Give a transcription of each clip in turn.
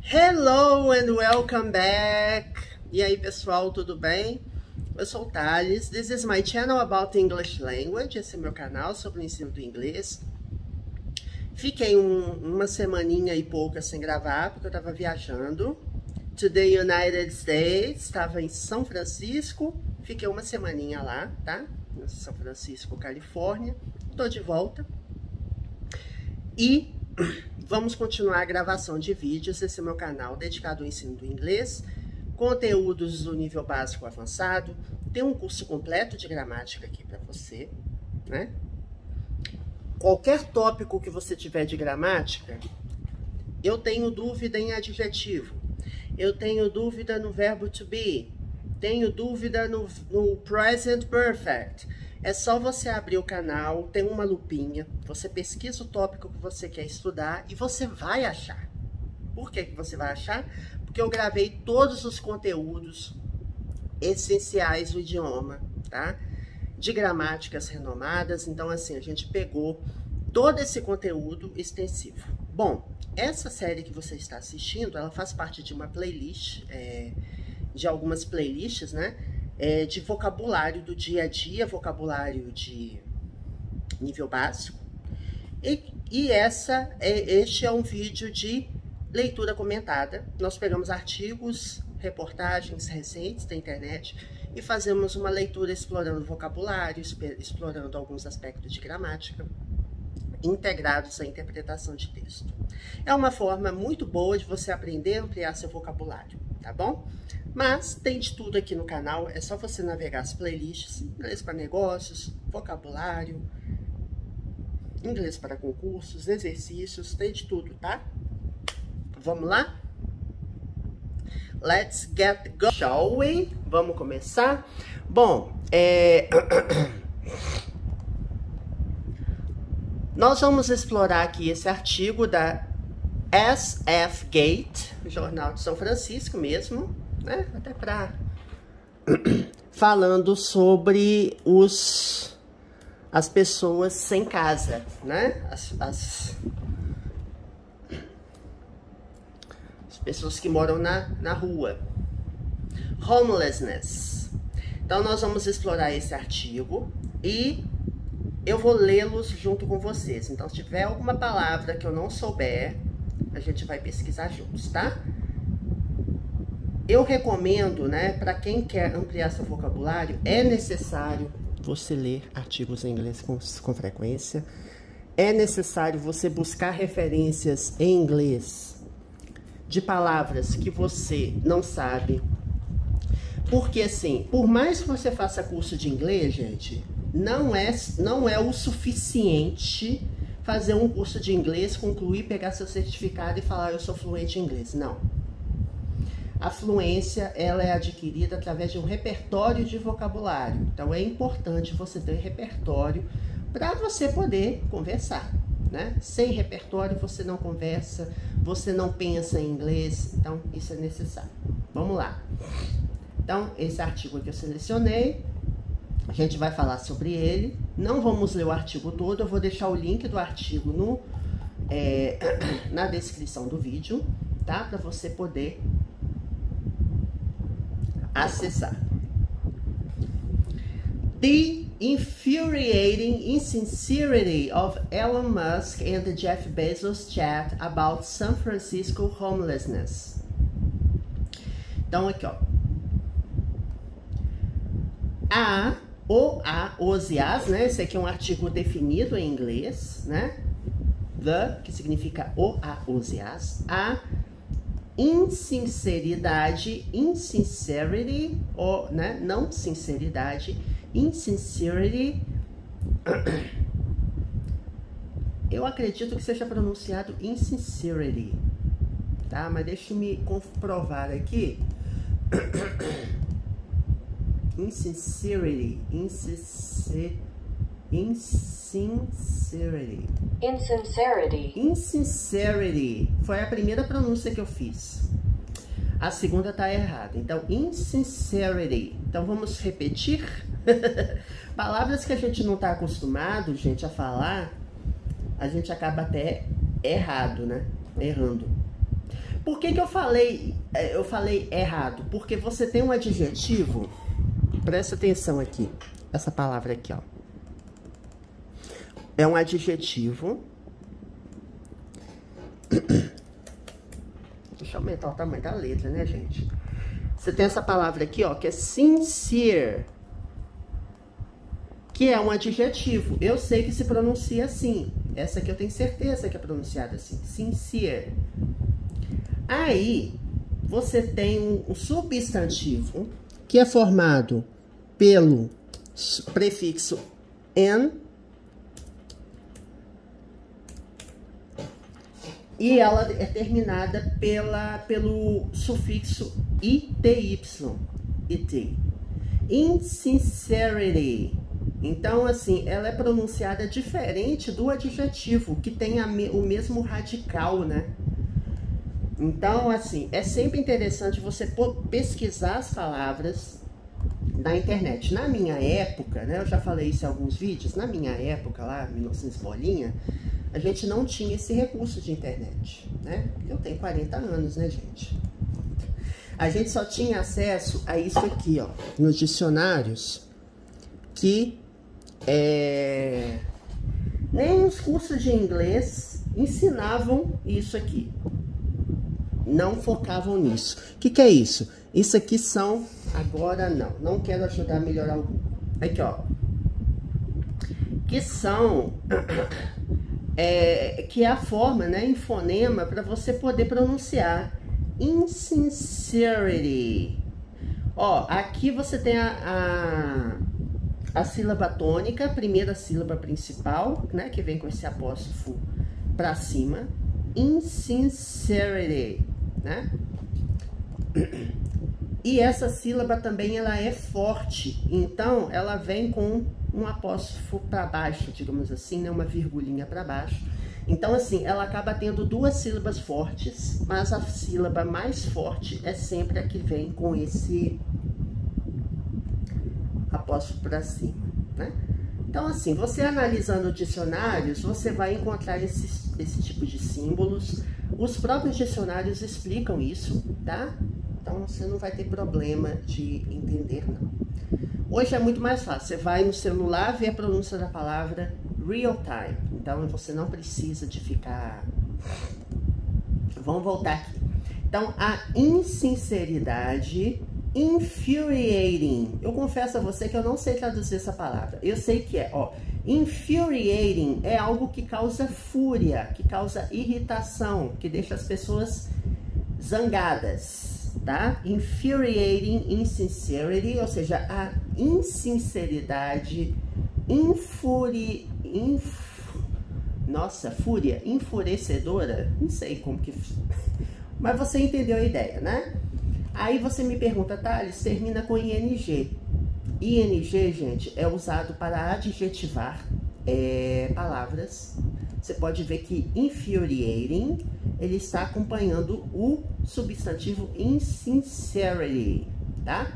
Hello and welcome back! E aí pessoal, tudo bem? Eu sou o Thales, this is my channel about English language, esse é meu canal sobre o ensino do inglês. Fiquei uma semaninha e pouca sem gravar, porque eu estava viajando to the United States, estava em São Francisco, fiquei uma semaninha lá, tá? Em São Francisco, Califórnia, tô de volta. E vamos continuar a gravação de vídeos, esse é meu canal dedicado ao ensino do inglês, conteúdos do nível básico avançado, tem um curso completo de gramática aqui para você, né? Qualquer tópico que você tiver de gramática, eu tenho dúvida em adjetivo, eu tenho dúvida no verbo to be, tenho dúvida no present perfect. É só você abrir o canal, tem uma lupinha, você pesquisa o tópico que você quer estudar e você vai achar. Por que você vai achar? Porque eu gravei todos os conteúdos essenciais do idioma, tá? De gramáticas renomadas, então assim, a gente pegou todo esse conteúdo extensivo. Bom, essa série que você está assistindo, ela faz parte de uma playlist, de algumas playlists, né? De vocabulário do dia a dia, vocabulário de nível básico. Este é um vídeo de leitura comentada. Nós pegamos artigos, reportagens recentes da internet e fazemos uma leitura explorando vocabulário, explorando alguns aspectos de gramática, integrados à interpretação de texto. É uma forma muito boa de você aprender a ampliar seu vocabulário, tá bom? Mas tem de tudo aqui no canal, é só você navegar as playlists, inglês para negócios, vocabulário, inglês para concursos, exercícios, tem de tudo, tá? Vamos lá? Let's get going, shall we? Vamos começar? Bom, nós vamos explorar aqui esse artigo da SF Gate, Jornal de São Francisco mesmo, né? Até para falando sobre as pessoas sem casa, né? As pessoas que moram na rua. Homelessness. Então nós vamos explorar esse artigo e eu vou lê-los junto com vocês. Então se tiver alguma palavra que eu não souber, a gente vai pesquisar juntos, tá? Eu recomendo, né, para quem quer ampliar seu vocabulário, é necessário você ler artigos em inglês com frequência. É necessário você buscar referências em inglês de palavras que você não sabe. Porque, assim, por mais que você faça curso de inglês, gente, não é o suficiente fazer um curso de inglês, concluir, pegar seu certificado e falar eu sou fluente em inglês. Não. A fluência, ela é adquirida através de um repertório de vocabulário. Então, é importante você ter repertório para você poder conversar, né? Sem repertório, você não conversa, você não pensa em inglês. Então, isso é necessário. Vamos lá. Então, esse artigo aqui eu selecionei. A gente vai falar sobre ele. Não vamos ler o artigo todo. Eu vou deixar o link do artigo na descrição do vídeo, tá? Para você poder acessar. The infuriating insincerity of Elon Musk and Jeff Bezos chat about San Francisco homelessness. Então aqui, ó. Os e as, né? Esse aqui é um artigo definido em inglês, né? The, que significa os e as. A insinceridade, insincerity, ou, né? Não sinceridade, insincerity. Eu acredito que seja pronunciado insincerity, tá? Mas deixa eu me comprovar aqui. Insincerity, insincerity. Foi a primeira pronúncia que eu fiz. A segunda tá errada. Então, insincerity. Então, vamos repetir. Palavras que a gente não tá acostumado, gente, a falar, a gente acaba até errando, né? Errando. Por que eu falei errado? Porque você tem um adjetivo, presta atenção aqui, essa palavra aqui, ó. É um adjetivo. Deixa eu aumentar o tamanho da letra, né, gente? Você tem essa palavra aqui, ó, que é sincere, que é um adjetivo. Eu sei que se pronuncia assim. Essa aqui eu tenho certeza que é pronunciada assim, sincere. Aí, você tem um substantivo que é formado pelo prefixo N e ela é terminada pelo sufixo ITY, IT. Insincerity. Então, assim, ela é pronunciada diferente do adjetivo, que tem o mesmo radical, né? Então, assim, é sempre interessante você pesquisar as palavras na internet. Na minha época, né, eu já falei isso em alguns vídeos, na minha época, lá, 1900 bolinha, a gente não tinha esse recurso de internet, né? Eu tenho 40 anos, né, gente? A gente só tinha acesso a isso aqui, ó, nos dicionários, que nem os cursos de inglês ensinavam isso aqui. Não focavam nisso. O que é isso? Isso aqui são... Agora não quero ajudar a melhorar o... Aqui, ó. Que são... que é a forma, né, em fonema, para você poder pronunciar. Insincerity. Ó, aqui você tem a sílaba tônica, a primeira sílaba principal, né, que vem com esse apóstrofo para cima. Insincerity, né? E essa sílaba também ela é forte, então ela vem com um apóstrofo para baixo, digamos assim, né, uma virgulinha para baixo. Então, assim, ela acaba tendo duas sílabas fortes, mas a sílaba mais forte é sempre a que vem com esse apóstrofo para cima, né? Então, assim, você analisando dicionários, você vai encontrar esse tipo de símbolos. Os próprios dicionários explicam isso, tá? Então, você não vai ter problema de entender, não. Hoje é muito mais fácil. Você vai no celular ver a pronúncia da palavra real time. Então, você não precisa de ficar... Vamos voltar aqui. Então, a insinceridade... Infuriating. Eu confesso a você que eu não sei traduzir essa palavra. Eu sei que ó, infuriating é algo que causa fúria, que causa irritação, que deixa as pessoas zangadas, tá? Infuriating insincerity, ou seja, a insinceridade, fúria, enfurecedora, não sei como que... Mas você entendeu a ideia, né? Aí você me pergunta, Thales, termina com ING. ING, gente, é usado para adjetivar palavras. Você pode ver que infuriating, ele está acompanhando o substantivo insincerity, tá?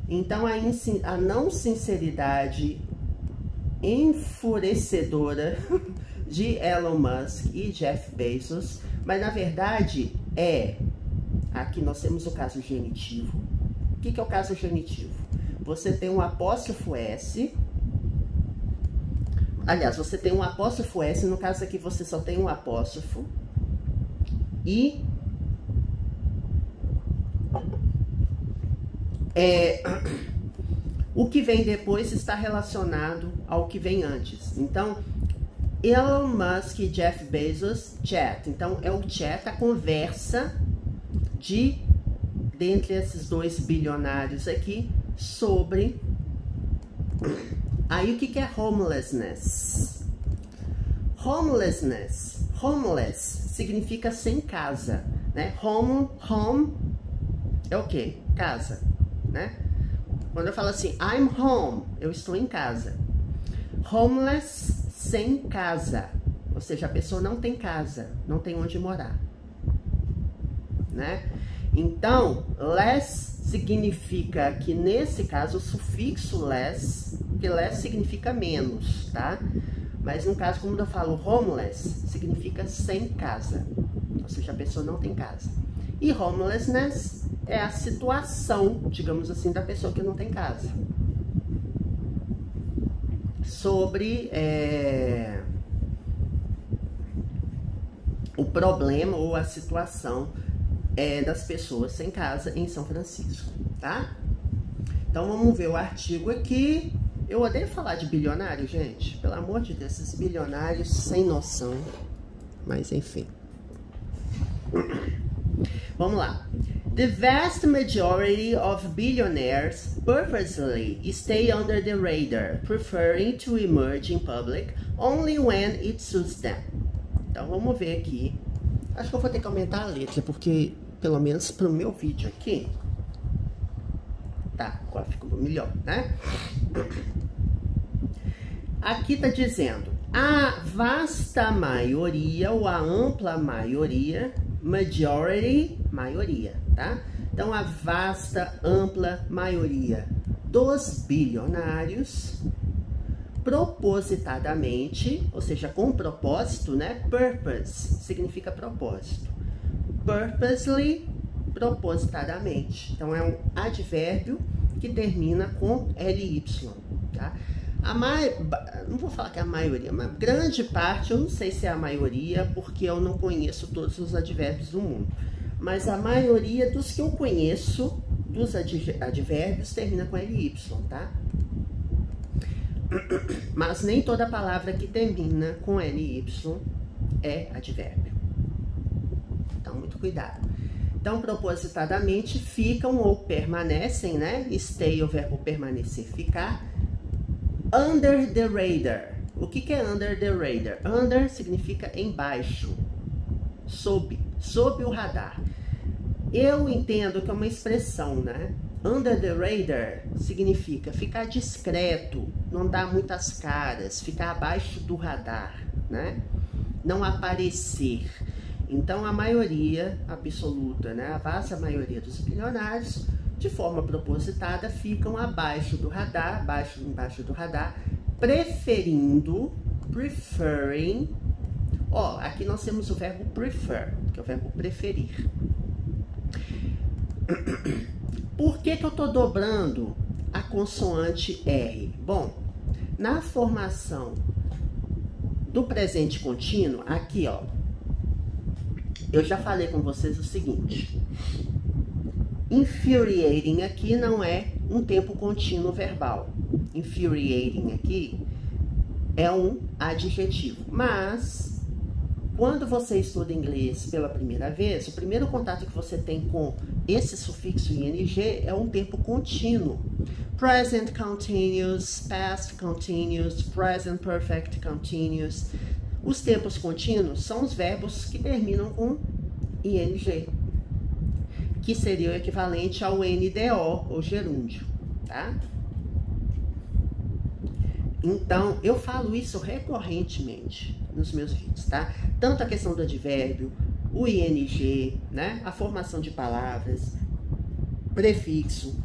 Então, a não sinceridade enfurecedora de Elon Musk e Jeff Bezos, mas na verdade aqui nós temos o caso genitivo. O que é o caso genitivo? Você tem um apóstrofo S. Aliás, você tem um apóstrofo S. No caso aqui, você só tem um apóstrofo. E... o que vem depois está relacionado ao que vem antes. Então, Elon Musk e Jeff Bezos, chat. Então, é o chat, a conversa dentre esses dois bilionários aqui sobre... Aí, o que é homelessness? Homeless significa sem casa, né? Home é o quê? Casa, né? Quando eu falo assim, I'm home, eu estou em casa. Homeless, sem casa. Ou seja, a pessoa não tem casa, não tem onde morar, né? Então, less significa que, nesse caso, o sufixo less, que less significa menos, tá? Mas no caso, como eu falo homeless, significa sem casa, ou seja, a pessoa não tem casa. E homelessness é a situação, digamos assim, da pessoa que não tem casa. Sobre o problema ou a situação das pessoas sem casa em São Francisco, tá? Então vamos ver o artigo aqui. Eu odeio falar de bilionário, gente. Pelo amor de Deus, esses bilionários sem noção. Mas enfim. Vamos lá. The vast majority of billionaires purposely stay under the radar, preferring to emerge in public only when it suits them. Então vamos ver aqui. Acho que eu vou ter que aumentar a letra, porque pelo menos pro meu vídeo aqui tá, agora ficou melhor, né? Aqui tá dizendo a vasta maioria ou a ampla maioria, majority, maioria, tá? Então a vasta, ampla maioria dos bilionários propositadamente, ou seja, com propósito, né? Purpose significa propósito. Purposely, propositadamente. Então é um advérbio que termina com ly, tá? Não vou falar que é a maioria, mas grande parte, eu não sei se é a maioria, porque eu não conheço todos os advérbios do mundo. Mas a maioria dos que eu conheço, dos advérbios, termina com ly, tá? Mas nem toda palavra que termina com ly é advérbio. Então, muito cuidado. Então, propositadamente, ficam ou permanecem, né? Stay, o verbo permanecer, ficar. Under the radar. O que é under the radar? Under significa embaixo, sob o radar. Eu entendo que é uma expressão, né? Under the radar significa ficar discreto, não dar muitas caras, ficar abaixo do radar, né? Não aparecer. Então a maioria absoluta, né? A vasta maioria dos bilionários, de forma propositada, ficam abaixo do radar, embaixo do radar, preferring. Ó, aqui nós temos o verbo prefer, que é o verbo preferir. Por que eu estou dobrando a consoante R? Bom, na formação do presente contínuo, aqui, ó, eu já falei com vocês o seguinte: infuriating aqui não é um tempo contínuo verbal. Infuriating aqui é um adjetivo. Mas, quando você estuda inglês pela primeira vez, o primeiro contato que você tem com esse sufixo ing é um tempo contínuo. Present continuous, past continuous, present perfect continuous. Os tempos contínuos são os verbos que terminam com ing, que seria o equivalente ao NDO, ou gerúndio, tá? Então, eu falo isso recorrentemente nos meus vídeos, tá? Tanto a questão do advérbio, o ing, né? A formação de palavras, prefixo.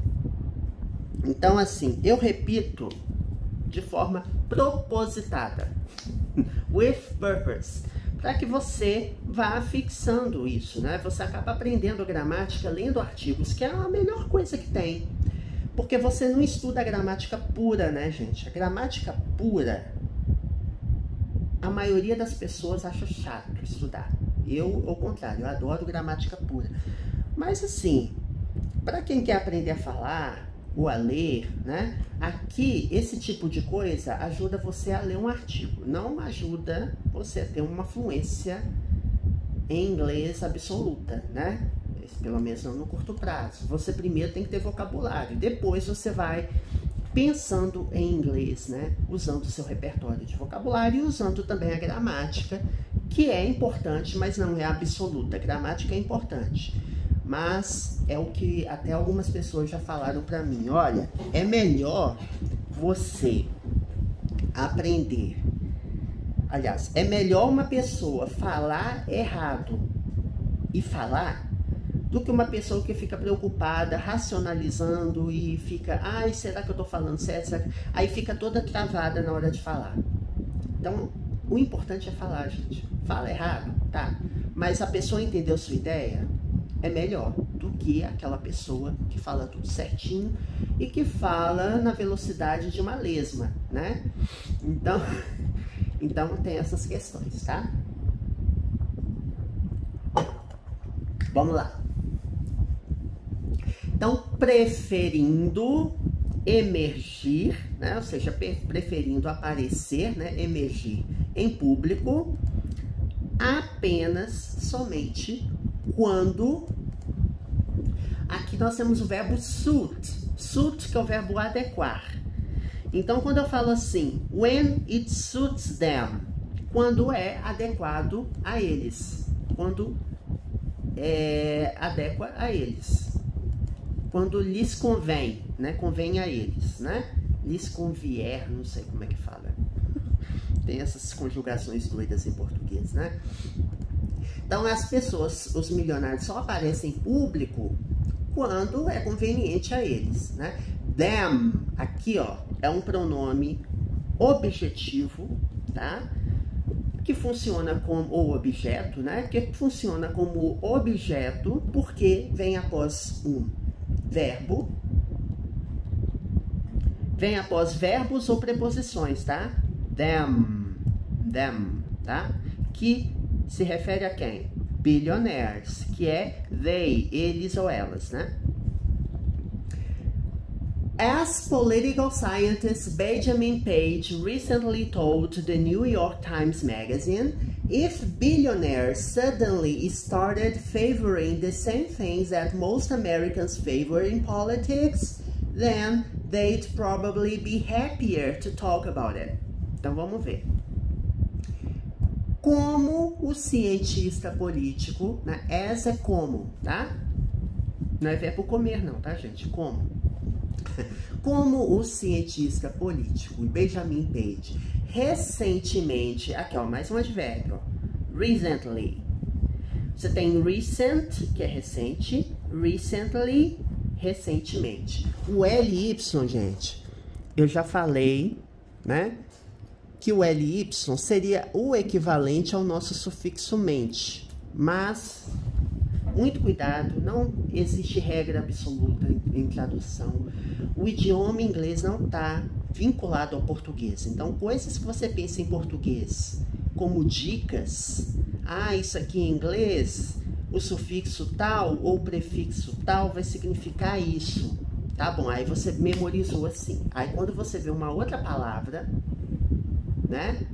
Então, assim, eu repito de forma propositada, with purpose, para que você vá fixando isso, né? Você acaba aprendendo gramática lendo artigos, que é a melhor coisa que tem. Porque você não estuda a gramática pura, né, gente? A gramática pura, a maioria das pessoas acha chato estudar. Eu, ao contrário, eu adoro gramática pura. Mas, assim, para quem quer aprender a falar ou a ler, né? Aqui, esse tipo de coisa ajuda você a ler um artigo. Não ajuda você a ter uma fluência em inglês absoluta, né? Pelo menos não no curto prazo. Você primeiro tem que ter vocabulário, depois você vai pensando em inglês, né? Usando o seu repertório de vocabulário e usando também a gramática, que é importante, mas não é absoluta. A gramática é importante, mas é o que até algumas pessoas já falaram para mim. Olha, é melhor você aprender. Aliás, é melhor uma pessoa falar errado e falar do que uma pessoa que fica preocupada, racionalizando e fica, ai, será que eu tô falando certo? Aí fica toda travada na hora de falar. Então, o importante é falar, gente. Fala errado, tá? mas a pessoa entendeu sua ideia, é melhor do que aquela pessoa que fala tudo certinho e que fala na velocidade de uma lesma, né? Então tem essas questões, tá? Vamos lá. Então, preferindo emergir, né? Ou seja, preferindo aparecer, né? Emergir em público, apenas, somente, quando... Aqui nós temos o verbo suit. Suit, que é o verbo adequar. Então, quando eu falo assim, when it suits them, quando é adequado a eles. Quando adequa a eles. Quando lhes convém, né? Convém a eles, né? Lhes convier, não sei como é que fala. Tem essas conjugações doidas em português, né? Então, as pessoas, os milionários, só aparecem em público quando é conveniente a eles, né? Them, aqui, ó, é um pronome objetivo, tá? Que funciona como o objeto, né? Que funciona como objeto porque vem após um verbo, vem após verbos ou preposições, tá? Them, tá? Que se refere a quem? Billionaires, que é they, eles ou elas, né? As political scientist Benjamin Page recently told the New York Times Magazine, if billionaires suddenly started favoring the same things that most Americans favor in politics, then they'd probably be happier to talk about it. Então vamos ver. Como o cientista político, né? Essa é como, tá? Não é verbo comer não, tá, gente? Como? Como o cientista político Benjamin Page recentemente, aqui ó, mais um advérbio, ó, recently. Você tem recent, que é recente, recently, recentemente. O LY, gente, eu já falei, né, que o LY seria o equivalente ao nosso sufixo mente, mas muito cuidado, não existe regra absoluta em tradução. O idioma inglês não está vinculado ao português. Então, coisas que você pensa em português como dicas, isso aqui em inglês, o sufixo tal ou o prefixo tal vai significar isso. Tá bom, aí você memorizou assim. Aí quando você vê uma outra palavra, né,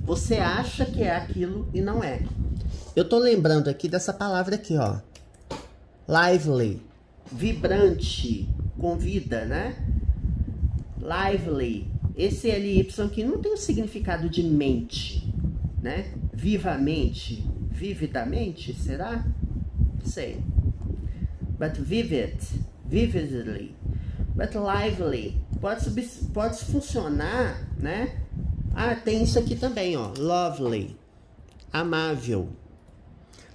você acha que é aquilo e não é. Eu tô lembrando aqui dessa palavra aqui, ó. Lively, vibrante, com vida, né? Lively. Esse LY aqui não tem o significado de mente, né? Vivamente, vividamente, será? Sei. But vivid, vividly. But lively. Pode funcionar, né? Tem isso aqui também, ó. Lovely, amável.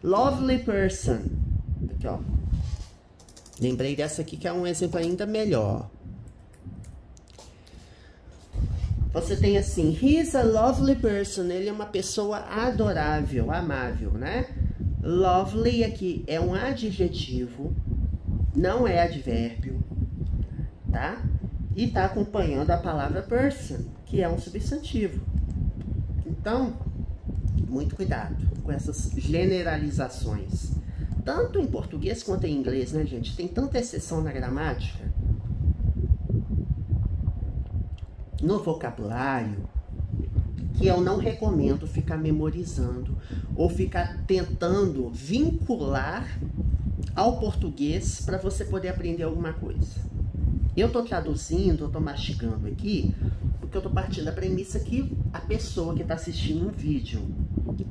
Lovely person. Aqui, ó. Lembrei dessa aqui que é um exemplo ainda melhor. Você tem assim, he's a lovely person. Ele é uma pessoa adorável, amável, né? Lovely aqui é um adjetivo, não é advérbio, tá? E tá acompanhando a palavra person, que é um substantivo. Então, muito cuidado com essas generalizações. Tanto em português quanto em inglês, né, gente? Tem tanta exceção na gramática, no vocabulário, que eu não recomendo ficar memorizando ou ficar tentando vincular ao português para você poder aprender alguma coisa. Eu tô traduzindo, eu tô mastigando aqui, porque eu tô partindo da premissa que a pessoa que está assistindo um vídeo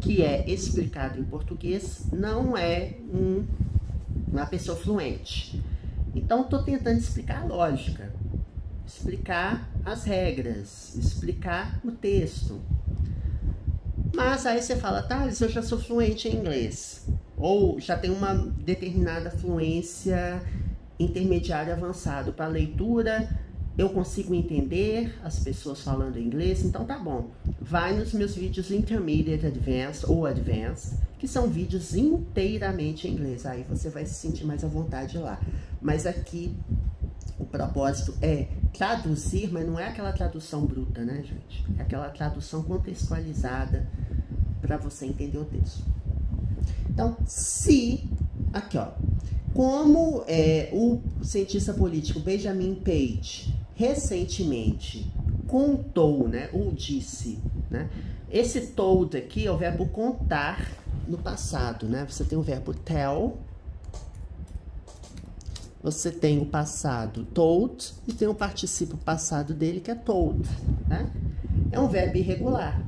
que é explicado em português não é uma pessoa fluente. Então, eu tô tentando explicar a lógica, explicar as regras, explicar o texto. Mas aí você fala, Thales, eu já sou fluente em inglês. Ou já tenho uma determinada fluência intermediária avançado. Para leitura, eu consigo entender as pessoas falando inglês, então tá bom. Vai nos meus vídeos Intermediate Advanced ou Advanced, que são vídeos inteiramente em inglês. Aí você vai se sentir mais à vontade lá. Mas aqui o propósito é traduzir, mas não é aquela tradução bruta, né, gente? É aquela tradução contextualizada para você entender o texto. Então, se... Aqui, ó. Como o cientista político Benjamin Page recentemente contou, né, ou disse, né? Esse told aqui é o verbo contar no passado, né? Você tem o verbo tell, você tem o passado told e tem o particípio passado dele que é told, né? É um verbo irregular,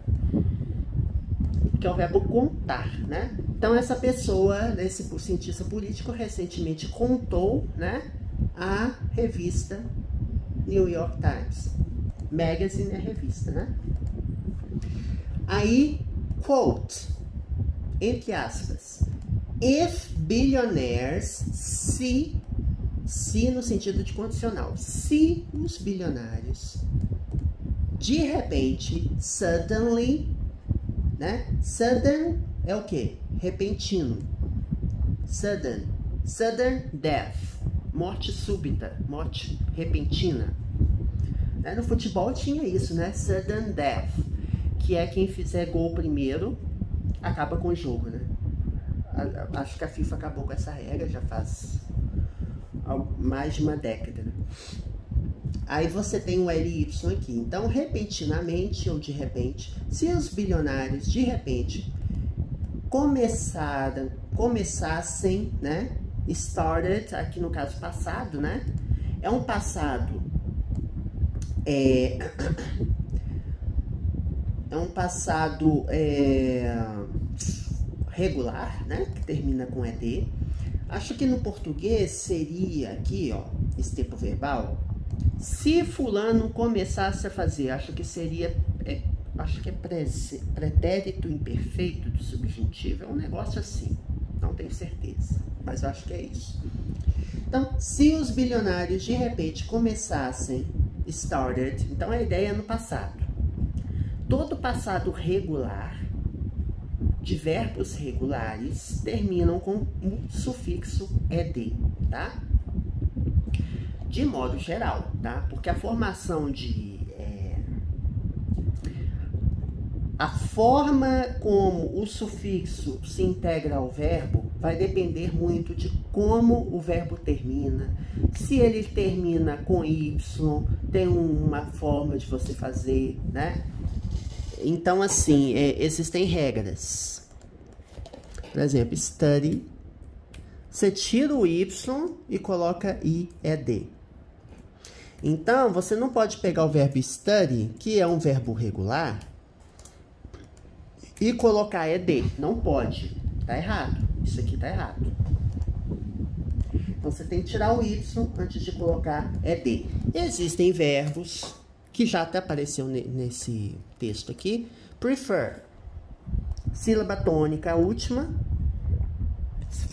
que é o verbo contar, né? Então essa pessoa, esse cientista político recentemente contou, né, a revista New York Times. Magazine é revista, né? Aí, quote, entre aspas, if billionaires, se no sentido de condicional, se os bilionários, de repente, suddenly, né? Sudden é o quê? Repentino. Sudden death, morte súbita, morte repentina. No futebol tinha isso, né? Sudden death, que é quem fizer gol primeiro, acaba com o jogo, né? Acho que a FIFA acabou com essa regra já faz mais de uma década, né? Aí você tem o LY aqui. Então, repentinamente ou de repente, se os bilionários de repente começassem, né? Started, aqui no caso passado, né? É um passado regular, né? Que termina com ED. Acho que no português seria aqui, ó, esse tempo verbal. Se fulano começasse a fazer, acho que seria, acho que é pretérito imperfeito do subjuntivo, é um negócio assim, não tenho certeza, mas eu acho que é isso. Então, se os bilionários de repente começassem, started, então a ideia é no passado. Todo passado regular, de verbos regulares, terminam com o sufixo ed, tá? De modo geral, tá? Porque a formação a forma como o sufixo se integra ao verbo vai depender muito de como o verbo termina. Se ele termina com Y, tem uma forma de você fazer, né? Então, assim, existem regras. Por exemplo, study, você tira o Y e coloca IED. Então, você não pode pegar o verbo study, que é um verbo regular, e colocar ED. Não pode. Tá errado. Isso aqui tá errado. Então, você tem que tirar o Y antes de colocar ED. Existem verbos que já até apareceu nesse texto aqui. Prefer. Sílaba tônica, a última.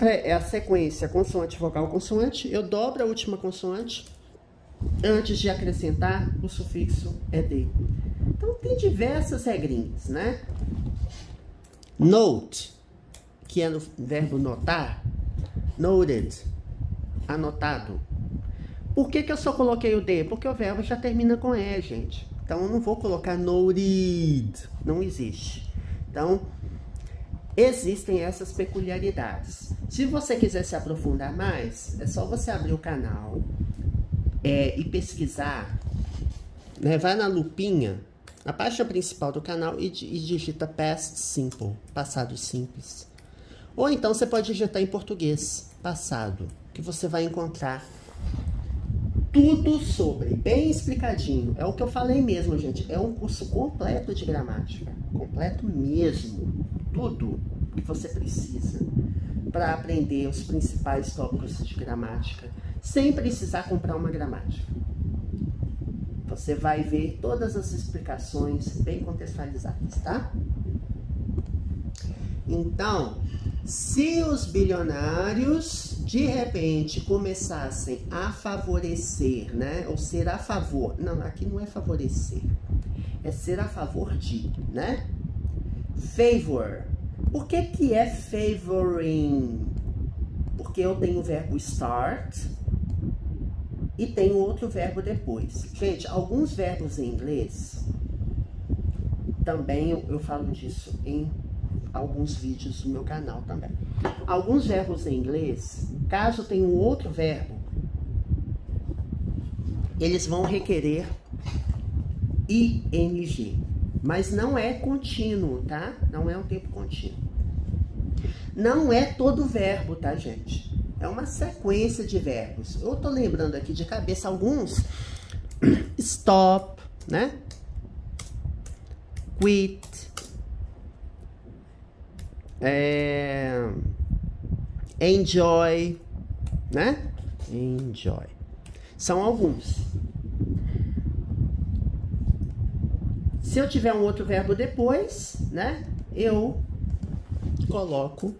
É a sequência consoante, vogal, consoante. Eu dobro a última consoante antes de acrescentar o sufixo ed. Então, tem diversas regrinhas, né? Note, que é no verbo notar. Noted, anotado. Por que eu só coloquei o D? Porque o verbo já termina com E, gente. Então, eu não vou colocar noted. Não existe. Então, existem essas peculiaridades. Se você quiser se aprofundar mais, é só você abrir o canal e pesquisar, né? Vai na lupinha, na página principal do canal e digita past simple, passado simples. Ou então você pode digitar em português, passado, que você vai encontrar tudo sobre, bem explicadinho. É o que eu falei mesmo, gente. É um curso completo de gramática. Completo mesmo. Tudo que você precisa para aprender os principais tópicos de gramática, sem precisar comprar uma gramática. Você vai ver todas as explicações bem contextualizadas, tá? Então, se os bilionários de repente começassem a favorecer, né? Ou ser a favor. Não, aqui não é favorecer. É ser a favor de, né? Favor. O que é favoring? Porque eu tenho o verbo start e tenho outro verbo depois. Gente, alguns verbos em inglês, também eu falo disso em alguns vídeos do meu canal também. Alguns verbos em inglês, caso tenha um outro verbo, eles vão requerer ing, mas não é contínuo, tá? Não é um tempo contínuo. Não é todo verbo, tá, gente? É uma sequência de verbos. Eu tô lembrando aqui de cabeça alguns. Stop, né? Quit. Enjoy, né? Enjoy. São alguns. Se eu tiver um outro verbo depois, né? Eu coloco,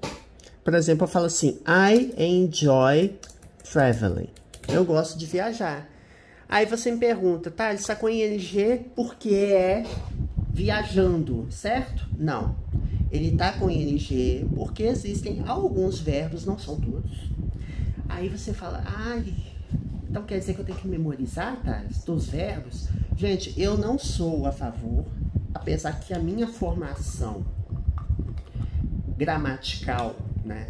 por exemplo, eu falo assim, I enjoy traveling. Eu gosto de viajar. Aí você me pergunta, tá, ele está com ing porque é viajando, certo? Não. Ele tá com ing porque existem alguns verbos, não são todos. Aí você fala, ai, então quer dizer que eu tenho que memorizar, tá, dos verbos? Gente, eu não sou a favor, apesar que a minha formação gramatical, né,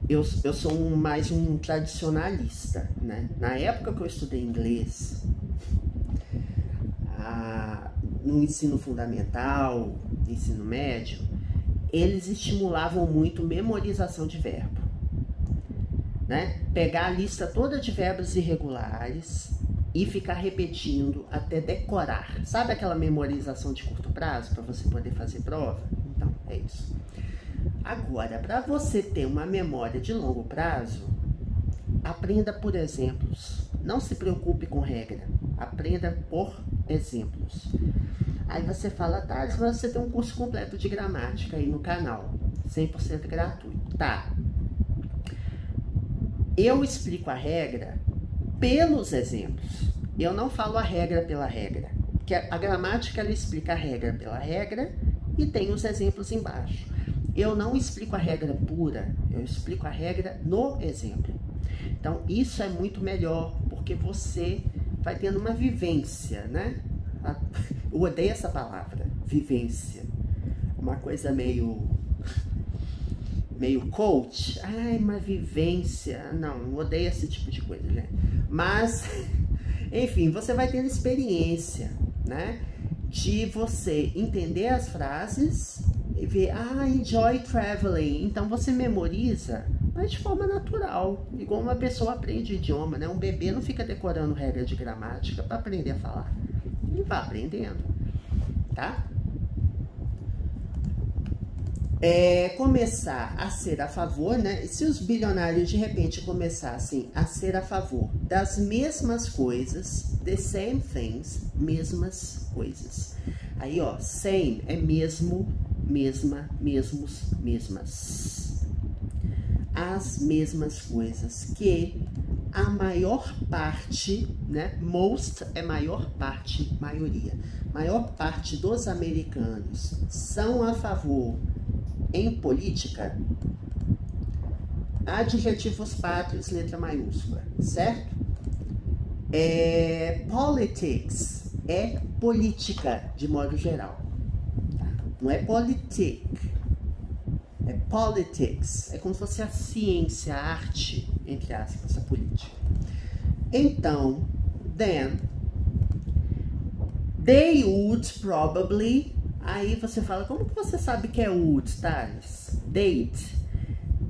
eu sou mais um tradicionalista, né? Na época que eu estudei inglês, no ensino fundamental, ensino médio, eles estimulavam muito memorização de verbo, né? Pegar a lista toda de verbos irregulares e ficar repetindo até decorar. Sabe aquela memorização de curto prazo para você poder fazer prova? Então, é isso. Agora, para você ter uma memória de longo prazo, aprenda por exemplos. Não se preocupe com regra. Aprenda por exemplos. Aí você fala, tá, mas você tem um curso completo de gramática aí no canal. 100% gratuito. Tá. Eu explico a regra pelos exemplos. Eu não falo a regra pela regra. Porque a gramática, ela explica a regra pela regra e tem os exemplos embaixo. Eu não explico a regra pura, eu explico a regra no exemplo. Então, isso é muito melhor, porque você vai tendo uma vivência, né? Eu odeio essa palavra, vivência. Uma coisa meio coach. Ai, uma vivência. Não odeio esse tipo de coisa, né? Mas, enfim, você vai tendo experiência, né? De você entender as frases e ver, enjoy traveling. Então você memoriza, mas de forma natural, igual uma pessoa aprende idioma, né? Um bebê não fica decorando regra de gramática para aprender a falar. Ele vai aprendendo, tá? Começar a ser a favor, né? Se os bilionários de repente começassem a ser a favor das mesmas coisas, the same things, mesmas coisas. Aí, ó, same é mesmo, mesma, mesmos, mesmas. As mesmas coisas que a maior parte, né? Most é maior parte, maioria. Maior parte dos americanos são a favor em política, adjetivos pátrios, letra maiúscula, certo? Politics é política, de modo geral. Tá? Não é politic, é politics. É como se fosse a ciência, a arte, entre aspas, a política. Então, then, they would probably... Aí você fala, como que você sabe que é would, Thales? Date.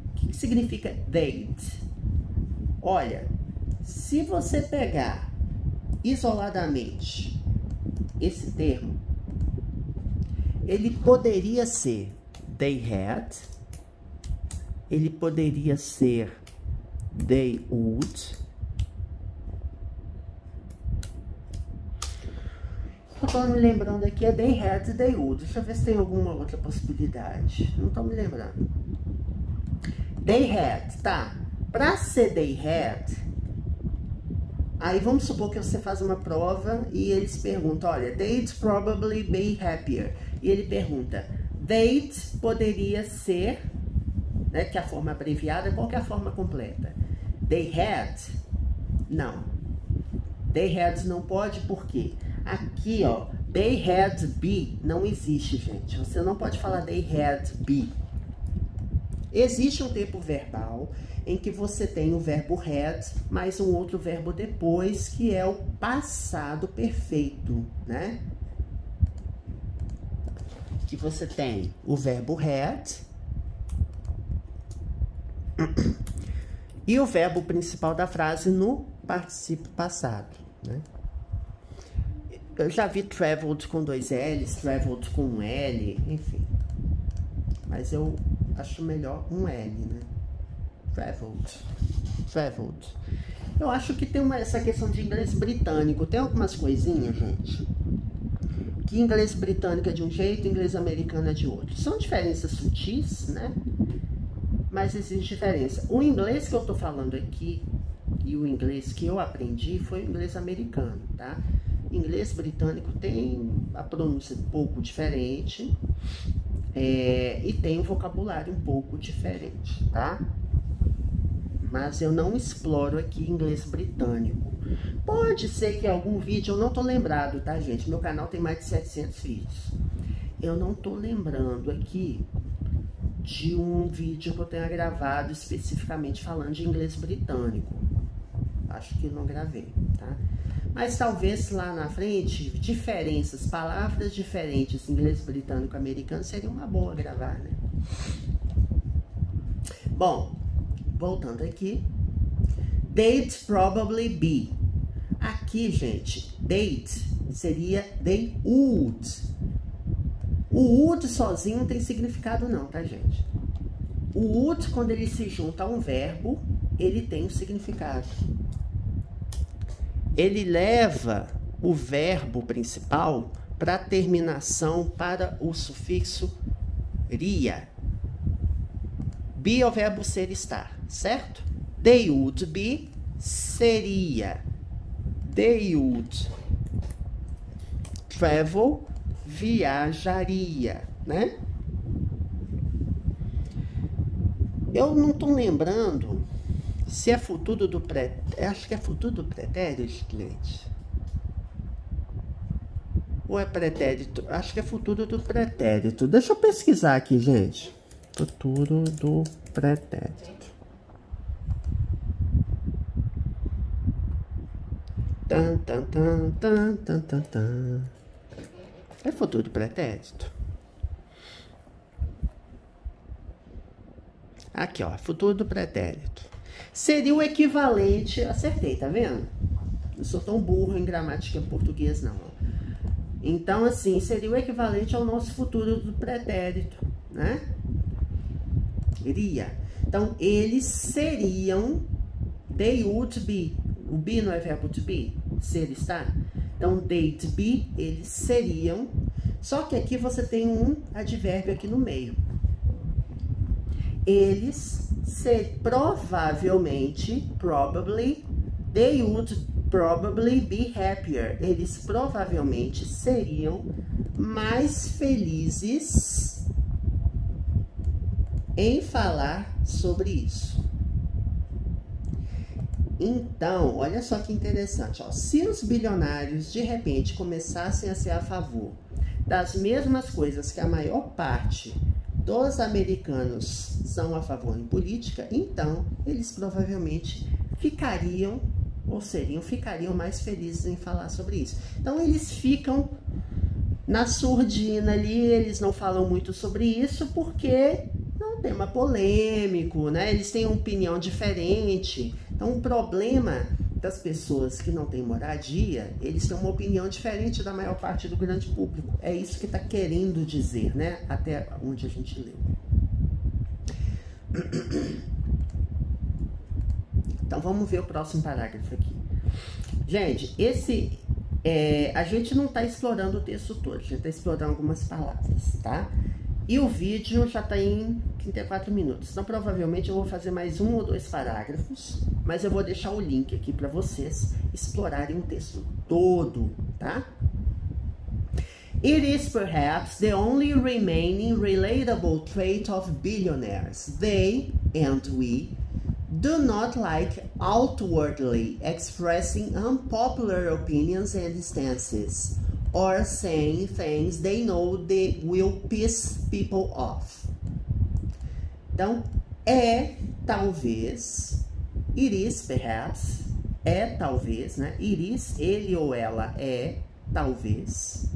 O que significa date? Olha, se você pegar isoladamente esse termo, ele poderia ser they had, ele poderia ser they would. Eu tô me lembrando aqui, é they had e they would. Deixa eu ver se tem alguma outra possibilidade. Não tô me lembrando. They had, tá. Pra ser they had, aí vamos supor que você faz uma prova e eles perguntam, olha, they'd probably be happier. E ele pergunta, They'd poderia ser, né, que é a forma abreviada. Qual que é a forma completa? They had. Não. They had não pode, por quê? Aqui, ó, they had be não existe, gente. Você não pode falar they had be. Existe um tempo verbal em que você tem o verbo had mais um outro verbo depois, que é o passado perfeito, né? Que você tem o verbo had e o verbo principal da frase no particípio passado, né? Eu já vi traveled com 2 L's, traveled com um L, enfim. Mas eu acho melhor um L, né? Traveled. Eu acho que tem essa questão de inglês britânico. Tem algumas coisinhas, gente, que inglês britânico é de um jeito, inglês americano é de outro. São diferenças sutis, né? Mas existe diferença. O inglês que eu tô falando aqui e o inglês que eu aprendi foi o inglês americano, tá? Inglês britânico tem a pronúncia um pouco diferente e tem um vocabulário um pouco diferente, tá? Mas eu não exploro aqui inglês britânico. Pode ser que algum vídeo, eu não tô lembrado, tá, gente? Meu canal tem mais de 700 vídeos. Eu não tô lembrando aqui de um vídeo que eu tenha gravado especificamente falando de inglês britânico. Acho que não gravei, tá? Mas talvez lá na frente, diferenças, palavras diferentes, inglês britânico e americano, seria uma boa gravar, né? Bom, voltando aqui. They'd probably be. Aqui, gente, they'd seria they would. O would sozinho não tem significado não, tá, gente? O would, quando ele se junta a um verbo, ele tem um significado. Ele leva o verbo principal para a terminação, para o sufixo ria. Be é o verbo ser, estar, certo? They would be seria. They would travel, viajaria, né? Eu não tô lembrando se é futuro do pretérito. Acho que é futuro do pretérito, gente. Ou é pretérito? Acho que é futuro do pretérito. Deixa eu pesquisar aqui, gente. Futuro do pretérito. Tan, tan, tan, tan, tan, tan, tan. É futuro do pretérito. Aqui, ó. Futuro do pretérito. Seria o equivalente... Acertei, tá vendo? Não sou tão burro em gramática em português, não. Então, assim, seria o equivalente ao nosso futuro do pretérito, né? Iria. Então, eles seriam... They would be. O be não é verbo to be? Ser, estar. Então, they'd be, eles seriam. Só que aqui você tem um advérbio aqui no meio. Eles provavelmente, probably, they would probably be happier. Eles provavelmente seriam mais felizes em falar sobre isso. Então, olha só que interessante, ó. Se os bilionários de repente começassem a ser a favor das mesmas coisas que a maior parte dos americanos são a favor em política, então eles provavelmente ficariam mais felizes em falar sobre isso. Então eles ficam na surdina ali, eles não falam muito sobre isso porque é um tema polêmico, né? Eles têm uma opinião diferente. Então o problema das pessoas que não têm moradia, eles têm uma opinião diferente da maior parte do grande público. É isso que está querendo dizer, né? Até onde a gente leu. Então vamos ver o próximo parágrafo aqui. Gente, a gente não está explorando o texto todo, a gente está explorando algumas palavras, tá? E o vídeo já está em 34 minutos. Então, provavelmente, eu vou fazer mais 1 ou 2 parágrafos. Mas eu vou deixar o link aqui para vocês explorarem o texto todo, tá? It is perhaps the only remaining relatable trait of billionaires. They, and we, do not like outwardly expressing unpopular opinions and stances, or saying things they know they will piss people off. Então, talvez, it is perhaps, talvez, né? It is, ele ou ela talvez,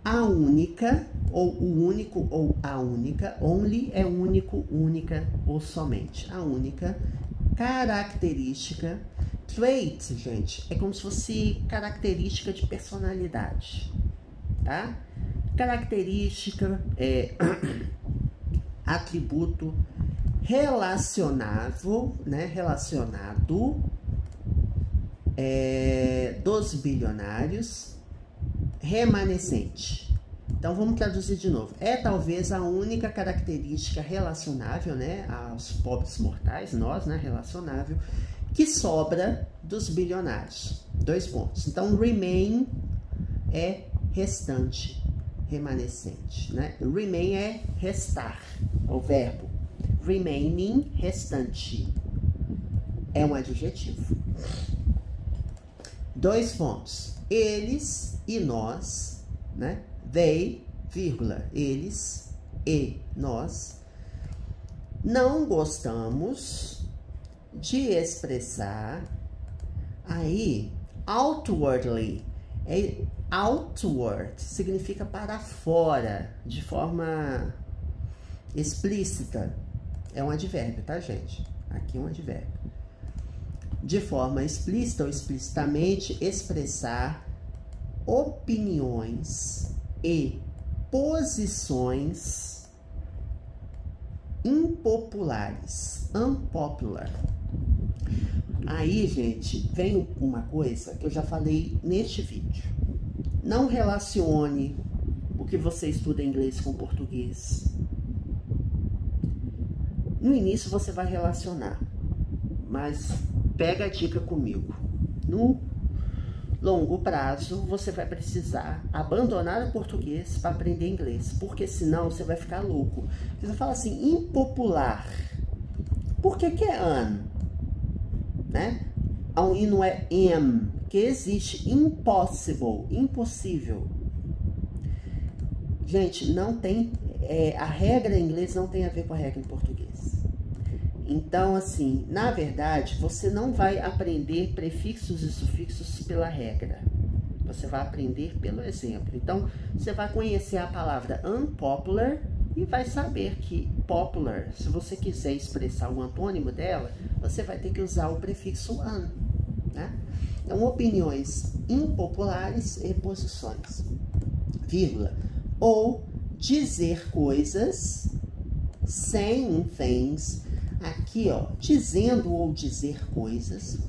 a única, ou o único, ou a única, only é único, única ou somente, a única característica. Trait, gente, é como se fosse característica de personalidade, tá? Característica é atributo relacionável, né? Relacionado dos bilionários, remanescente. Então, vamos traduzir de novo. É talvez a única característica relacionável, né? Aos pobres mortais, nós, né? Relacionável, que sobra dos bilionários. 2 pontos. Então, remain é restante, remanescente, né? Remain é restar, é o verbo. Remaining, restante, é um adjetivo. 2 pontos. Eles e nós, né? They, vírgula, eles e nós, não gostamos de expressar, aí, outwardly, outward significa para fora, de forma explícita, é um advérbio, tá, gente? Aqui é um advérbio. De forma explícita ou explicitamente, expressar opiniões e posições impopulares, unpopular. Aí, gente, vem uma coisa que eu já falei neste vídeo. Não relacione o que você estuda em inglês com português. No início você vai relacionar, mas pega a dica comigo. No longo prazo, você vai precisar abandonar o português para aprender inglês, porque senão você vai ficar louco. Você fala assim, impopular. Por que que é an? Né? E não é am, que existe impossible, impossível. Gente, não tem, a regra em inglês não tem a ver com a regra em português. Então, assim, na verdade, você não vai aprender prefixos e sufixos pela regra. Você vai aprender pelo exemplo. Então, você vai conhecer a palavra unpopular e vai saber que popular, se você quiser expressar o antônimo dela, você vai ter que usar o prefixo an, né? Então, opiniões impopulares e posições, vírgula, ou dizer coisas, saying things. Aqui, ó, dizendo ou dizer coisas,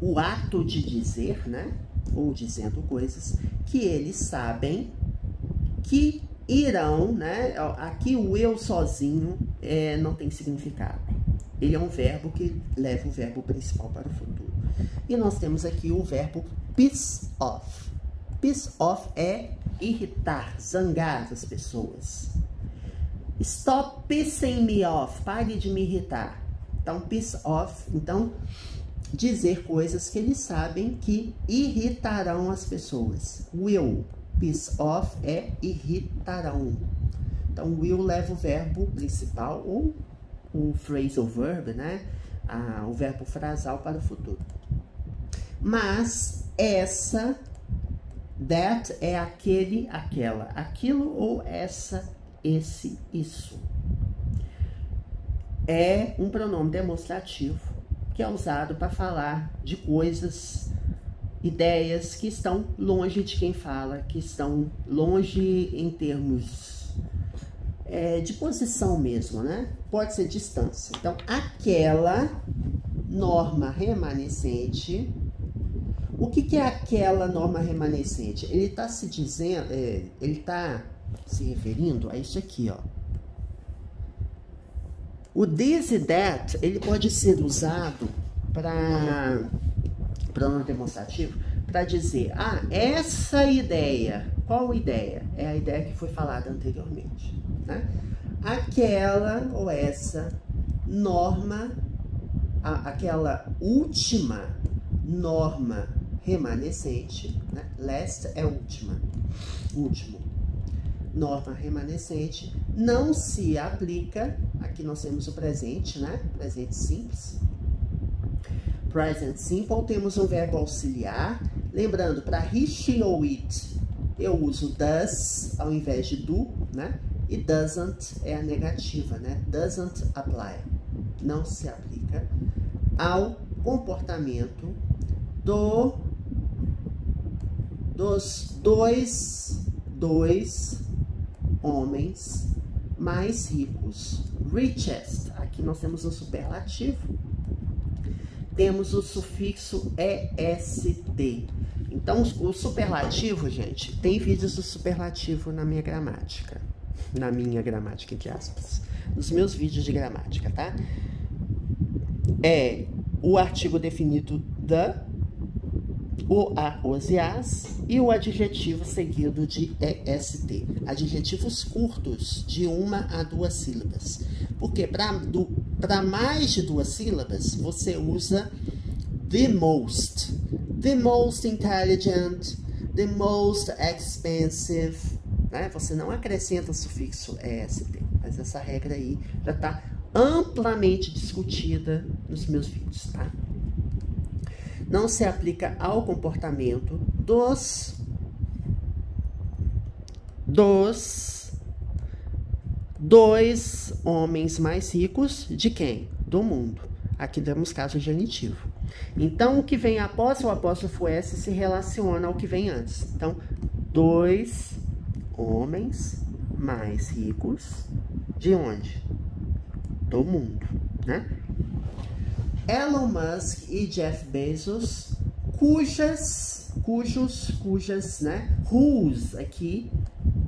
o ato de dizer, né, ou dizendo coisas que eles sabem que irão, né, aqui o eu sozinho não tem significado. Ele é um verbo que leva o verbo principal para o futuro. E nós temos aqui o verbo piss off. Piss off é irritar, zangar as pessoas. Stop pissing me off. Pare de me irritar. Então, piss off. Então, dizer coisas que eles sabem que irritarão as pessoas. Will. Piss off é irritarão. Então, will leva o verbo principal ou o phrasal verb, né? O verbo frasal para o futuro. Mas essa, that é aquele, aquela, aquilo ou essa, esse, isso. É um pronome demonstrativo que é usado para falar de coisas, ideias que estão longe de quem fala, que estão longe em termos de posição mesmo, né? Pode ser distância. Então, aquela norma remanescente. O que é aquela norma remanescente? Ele está se dizendo, ele está se referindo a isso aqui, ó. O this e that, ele pode ser usado para pronome demonstrativo para dizer, ah, essa ideia, qual ideia? É a ideia que foi falada anteriormente, né? Aquela ou essa norma, aquela última norma remanescente, né? Last é última, último, norma remanescente, não se aplica, aqui nós temos o presente, né? Presente simples. Present simple, temos um verbo auxiliar. Lembrando, para he, she ou it, eu uso does ao invés de do, né? E doesn't é a negativa, né? Doesn't apply. Não se aplica ao comportamento dos dois homens mais ricos. Richest, aqui nós temos um superlativo. Temos o sufixo est. Então, o superlativo, gente, tem vídeos do superlativo na minha gramática. Na minha gramática, entre aspas. Nos meus vídeos de gramática, tá? É o artigo definido the, o a, os e as, e o adjetivo seguido de est. Adjetivos curtos, de 1 a 2 sílabas. Porque para mais de 2 sílabas, você usa the most intelligent, the most expensive, né? Você não acrescenta o sufixo est, mas essa regra aí já está amplamente discutida nos meus vídeos, tá? Não se aplica ao comportamento dos dois homens mais ricos de quem? Do mundo. Aqui temos caso genitivo. Então, o que vem após o apóstrofo S se relaciona ao que vem antes. Então, 2 homens mais ricos de onde? Do mundo, né? Elon Musk e Jeff Bezos, cujas, né? Whose aqui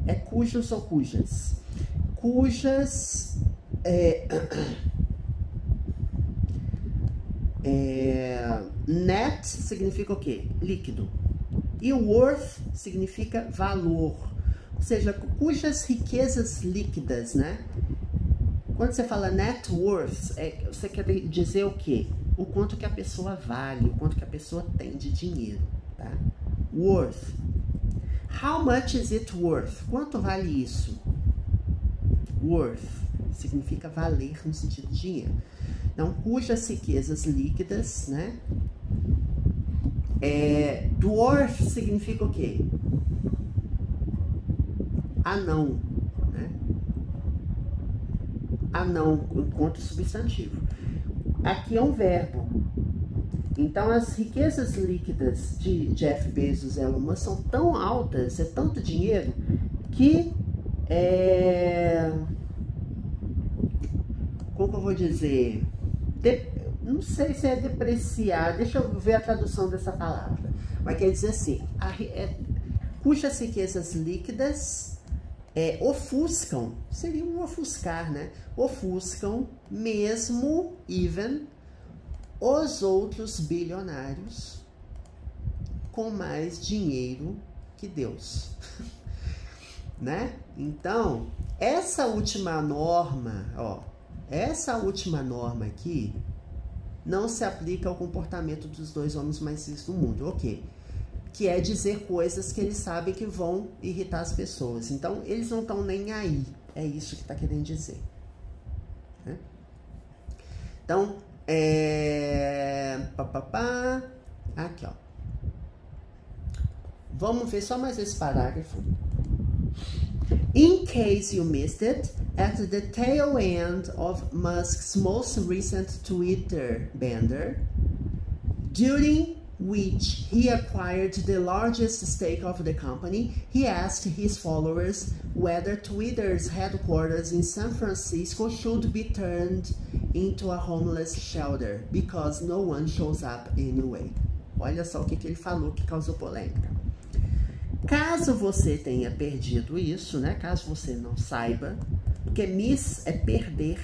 é cujos ou cujas? Cujas net significa o quê? Líquido. E worth significa valor. Ou seja, cujas riquezas líquidas, né? Quando você fala net worth, você quer dizer o quê? O quanto que a pessoa vale, o quanto que a pessoa tem de dinheiro, tá? Worth. How much is it worth? Quanto vale isso? Worth significa valer no sentido de dinheiro. Então, cujas riquezas líquidas, né? Dwarf significa o quê? Anão, né? Anão, enquanto substantivo. Aqui é um verbo. Então, as riquezas líquidas de Jeff Bezos e Elon Musk são tão altas, é tanto dinheiro, que como que eu vou dizer? Não sei se é depreciar, deixa eu ver a tradução dessa palavra. Mas quer dizer assim, cujas riquezas líquidas ofuscam, seria um ofuscar, né? Ofuscam mesmo, even, os outros bilionários com mais dinheiro que Deus. Né? Então, essa última norma, essa última norma aqui não se aplica ao comportamento dos 2 homens mais ricos do mundo, ok? Que é dizer coisas que eles sabem que vão irritar as pessoas. Então, eles não estão nem aí. É isso que está querendo dizer. Né? Então, aqui, ó. Vamos ver só mais esse parágrafo. In case you missed it, at the tail end of Musk's most recent Twitter bender, during which he acquired the largest stake of the company, he asked his followers whether Twitter's headquarters in San Francisco should be turned into a homeless shelter, because no one shows up anyway. Olha só o que ele falou que causou polêmica. Caso você tenha perdido isso, né? Caso você não saiba, porque miss é perder,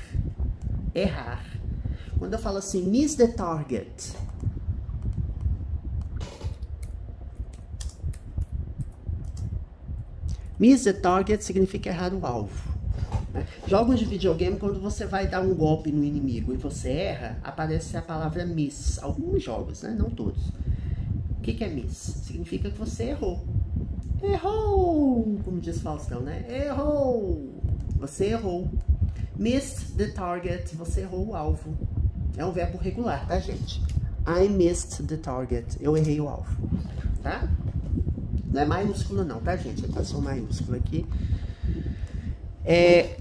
errar. Quando eu falo assim, miss the target, Miss the target significa errar o alvo. Jogos de videogame, quando você vai dar um golpe no inimigo e você erra, aparece a palavra miss. Alguns jogos, né? Não todos. O que é miss? Significa que você errou. Errou! Como diz Faustão, né? Errou! Você errou. Missed the target. Você errou o alvo. É um verbo regular, tá, gente? I missed the target. Eu errei o alvo. Tá? Não é maiúsculo não, tá, gente? Eu passou maiúsculo aqui.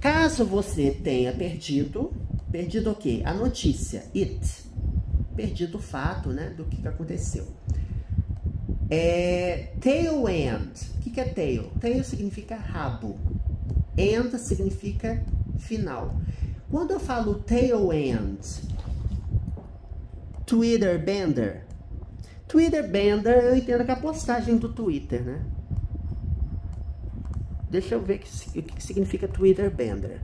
Caso você tenha perdido o quê? A notícia, it. Perdido o fato, né, do que aconteceu. Tail end. O que é tail? Tail significa rabo. End significa final. Quando eu falo tail end, Twitter Bender. Twitter Bender, eu entendo que é a postagem do Twitter, né? Deixa eu ver o que significa Twitter Bender.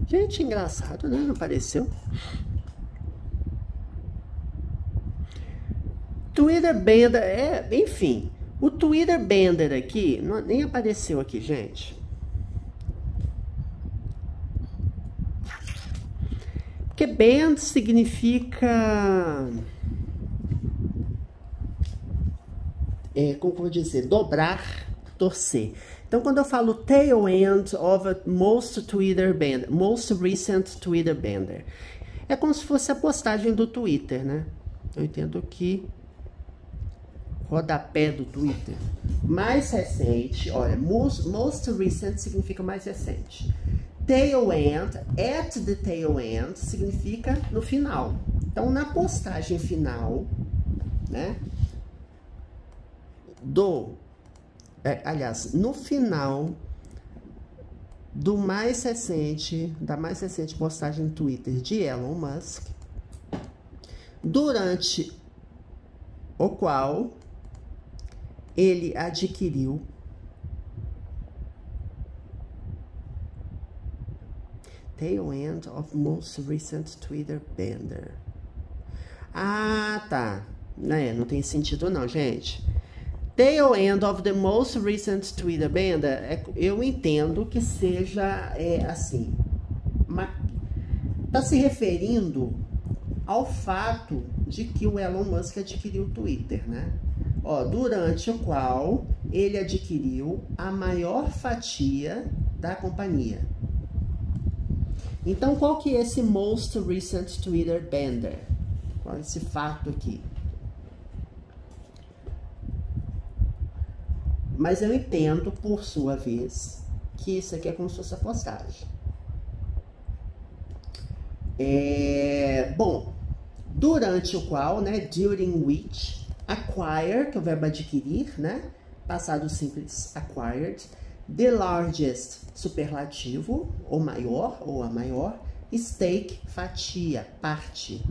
Gente, engraçado, né? Não apareceu. Twitter Bender, enfim. O Twitter Bender aqui, nem apareceu aqui, gente. Porque bend significa, como eu vou dizer, dobrar, torcer. Então, quando eu falo tail end of a most recent Twitter Bender, é como se fosse a postagem do Twitter, né? Eu entendo que rodapé do Twitter. Mais recente, olha, most recent significa mais recente. Tail end, at the tail end, significa no final. Então, na postagem final, né, aliás, no final da mais recente postagem no Twitter de Elon Musk, durante o qual ele adquiriu tail end of most recent Twitter Bender. Ah, tá. Não tem sentido não, gente. Tail end of the most recent Twitter Bender, eu entendo que seja assim. Tá se referindo ao fato de que o Elon Musk adquiriu o Twitter, né? Ó, durante o qual ele adquiriu a maior fatia da companhia. Então, qual que é esse most recent Twitter Bender? Qual é esse fato aqui? Mas eu entendo, por sua vez, que isso aqui é como se fosse a postagem. Bom, durante o qual, né, during which, acquire, que é o verbo adquirir, né, passado simples, acquired, the largest, superlativo, ou maior, ou a maior, stake, fatia, parte,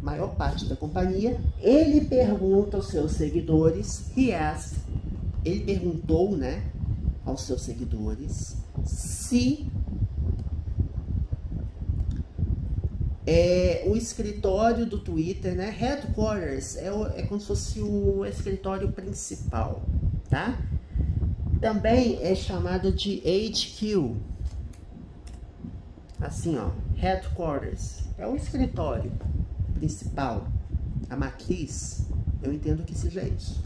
maior parte da companhia. Ele pergunta aos seus seguidores, ele perguntou, né, aos seus seguidores, se o escritório do Twitter, né, headquarters, é como se fosse o escritório principal, tá? Também é chamado de HQ, assim, ó, headquarters, é o escritório principal, a matriz, eu entendo que seja isso.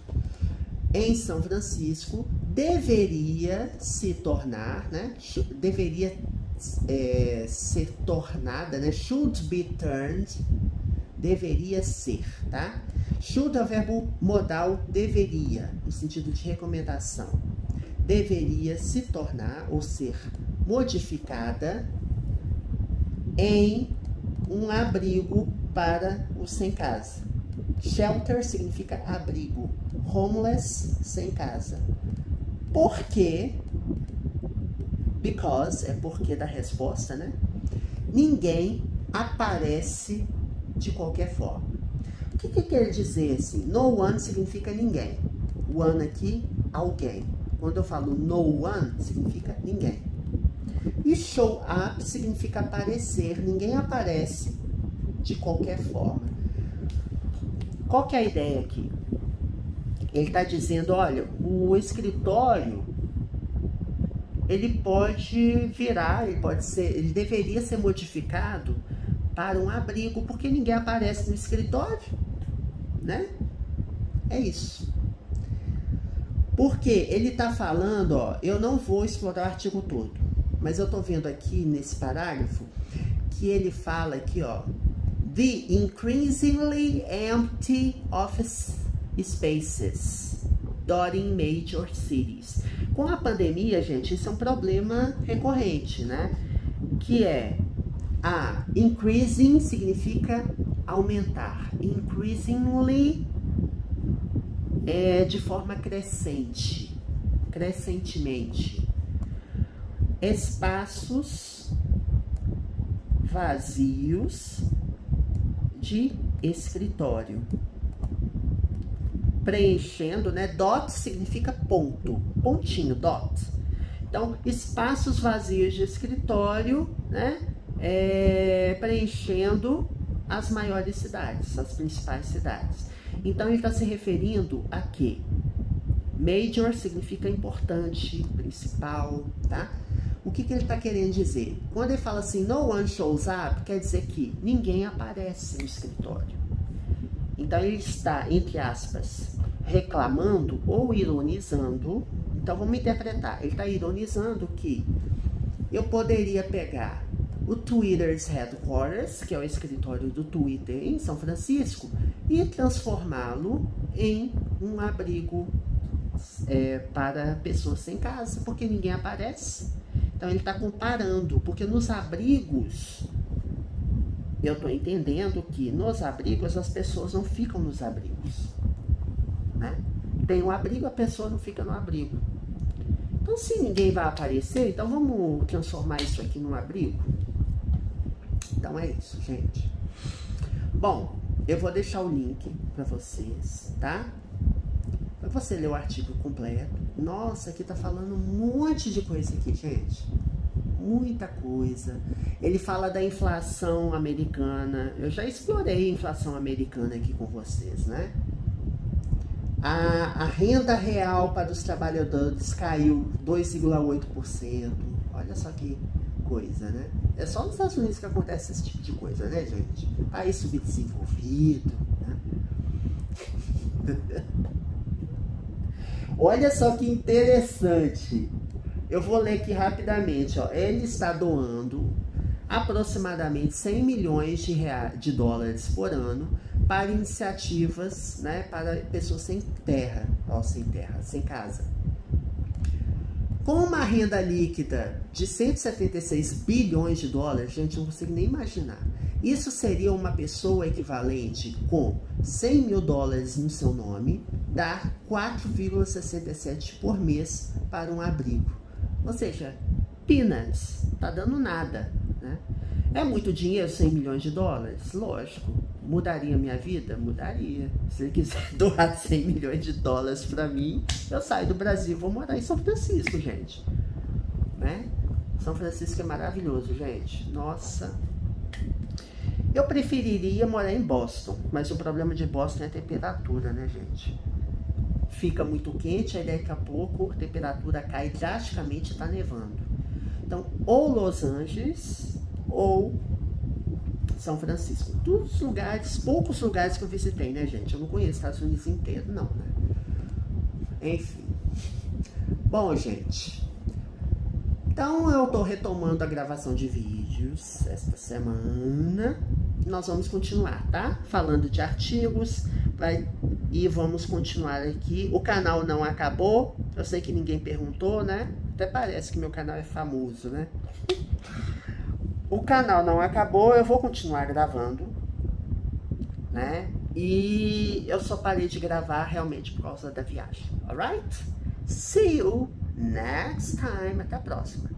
Em São Francisco, deveria se tornar, né, deveria ser tornada, né, should be turned, deveria ser, tá? Should é o verbo modal deveria, no sentido de recomendação. Deveria se tornar ou ser modificada em um abrigo para os sem casa. Shelter significa abrigo. Homeless, sem casa. Por quê? Because é porque da resposta, né? Ninguém aparece de qualquer forma. O que quer dizer assim? No one significa ninguém. One aqui, alguém. Quando eu falo no one, significa ninguém. E show up significa aparecer. Ninguém aparece de qualquer forma. Qual que é a ideia aqui? Ele está dizendo, olha, o escritório, ele pode virar, ele deveria ser modificado para um abrigo, porque ninguém aparece no escritório, né? É isso. Porque ele está falando, ó, eu não vou explorar o artigo todo, mas eu estou vendo aqui nesse parágrafo que ele fala aqui, ó, the increasingly empty office spaces dotting major cities. Com a pandemia, gente, isso é um problema recorrente, né? Que é increasing significa aumentar, increasingly é de forma crescente, crescentemente. Espaços vazios de escritório. Preenchendo, né? Dot significa ponto, pontinho, dot. Então, espaços vazios de escritório, né? Preenchendo as maiores cidades, as principais cidades. Então, ele está se referindo a quê? Major significa importante, principal, tá? O que ele está querendo dizer? Quando ele fala assim, no one shows up, quer dizer que ninguém aparece no escritório. Então, ele está, entre aspas, reclamando ou ironizando. Então, vamos interpretar. Ele está ironizando que eu poderia pegar o Twitter's Headquarters, que é o escritório do Twitter em São Francisco, e transformá-lo em um abrigo para pessoas sem casa, porque ninguém aparece. Então, ele está comparando, porque nos abrigos, eu estou entendendo que nos abrigos as pessoas não ficam nos abrigos, né? Tem um abrigo, a pessoa não fica no abrigo. Então, se ninguém vai aparecer, então vamos transformar isso aqui num abrigo? Então é isso, gente. Bom, eu vou deixar o link para vocês, tá? Para você ler o artigo completo. Nossa, aqui tá falando um monte de coisa aqui, gente. Muita coisa. Ele fala da inflação americana. Eu já explorei a inflação americana aqui com vocês, né? A renda real para os trabalhadores caiu 2,8%. Olha só que coisa, né? É só nos Estados Unidos que acontece esse tipo de coisa, né, gente? País subdesenvolvido, né? Olha só que interessante. Eu vou ler aqui rapidamente, ó. Ele está doando aproximadamente 100 milhões de dólares por ano para iniciativas, né, para pessoas sem terra, ó, sem casa. Com uma renda líquida de 176 bilhões de dólares, gente, eu não consigo nem imaginar. Isso seria uma pessoa equivalente com 100 mil dólares no seu nome, dar 4,67 por mês para um abrigo. Ou seja, peanuts, tá dando nada, né? É muito dinheiro, 100 milhões de dólares? Lógico. Mudaria minha vida? Mudaria. Se ele quiser doar 100 milhões de dólares para mim, eu saio do Brasil e vou morar em São Francisco, gente. Né? São Francisco é maravilhoso, gente. Nossa. Eu preferiria morar em Boston, mas o problema de Boston é a temperatura, né, gente? Fica muito quente, aí daqui a pouco a temperatura cai drasticamente e tá nevando. Então, ou Los Angeles ou São Francisco. Todos os lugares, poucos lugares que eu visitei, né, gente? Eu não conheço os Estados Unidos inteiro, não, né? Enfim. Bom, gente. Então, eu tô retomando a gravação de vídeos esta semana. Nós vamos continuar, tá? Falando de artigos. E vamos continuar aqui. O canal não acabou. Eu sei que ninguém perguntou, né? Até parece que meu canal é famoso, né? O canal não acabou, eu vou continuar gravando, né? E eu só parei de gravar realmente por causa da viagem, alright? See you next time, até a próxima.